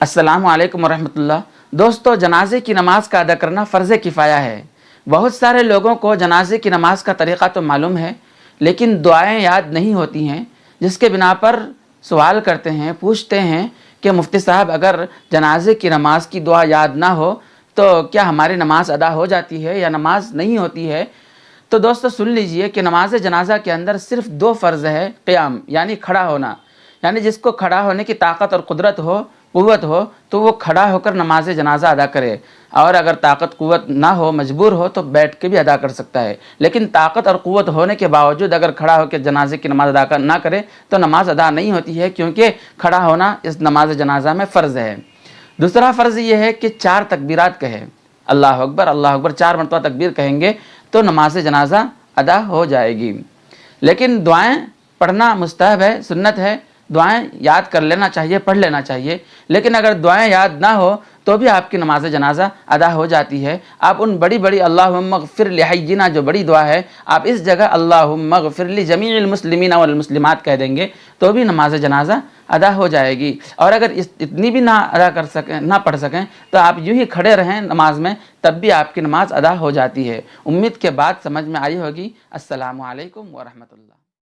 السلام علیکم ورحمۃ اللہ۔ دوستو، جنازے کی نماز کا ادا کرنا فرض کفایہ ہے۔ بہت سارے لوگوں کو جنازے کی نماز کا طریقہ تو معلوم ہے، لیکن دعائیں یاد نہیں ہوتی ہیں، جس کے بنا پر سوال کرتے ہیں، پوچھتے ہیں کہ مفتی صاحب، اگر جنازے کی نماز کی دعا یاد نہ ہو تو کیا ہماری نماز ادا ہو جاتی ہے یا نماز نہیں ہوتی ہے؟ تو دوستو سن لیجئے کہ نماز جنازہ کے اندر صرف 2 فرض ہے۔ قیام یعنی کھڑا ہونا، یعنی جس کو کھڑا ہونے کی طاقت اور قدرت ہو، قوت ہو، تو وہ کھڑا ہو کر نماز جنازہ ادا کرے، اور اگر طاقت قوت نہ ہو، مجبور ہو، تو بیٹھ کے بھی ادا کر سکتا ہے۔ لیکن طاقت اور قوت ہونے کے باوجود اگر کھڑا ہو کے جنازے کی نماز ادا نہ کرے تو نماز ادا نہیں ہوتی ہے، کیونکہ کھڑا ہونا اس نماز جنازہ میں فرض ہے۔ دوسرا فرض یہ ہے کہ 4 تکبیرات کہے، اللہ اکبر اللہ اکبر 4 مرتبہ تکبیر کہیں گے تو نماز جنازہ ادا ہو جائے گی۔ لیکن دعائیں پڑھنا مستحب ہے، سنت ہے، دعائیں یاد کر لینا چاہیے، پڑھ لینا چاہیے۔ لیکن اگر دعائیں یاد نہ ہو تو بھی آپ کی نماز جنازہ ادا ہو جاتی ہے۔ آپ ان بڑی بڑی اللہم اغفر لحینا جو بڑی دعا ہے، آپ اس جگہ اللہم اغفر لجمیع المسلمین والمسلمات کہہ دیں گے تو بھی نماز جنازہ ادا ہو جائے گی۔ اور اگر اتنی بھی نہ پڑھ سکیں تو آپ یوں ہی کھڑے رہیں نماز میں، تب بھی آپ کی نماز ادا ہو جاتی ہے۔ امید کے بات سمجھ میں آئی ہوگی۔ السلام علیکم ورحمۃ اللہ۔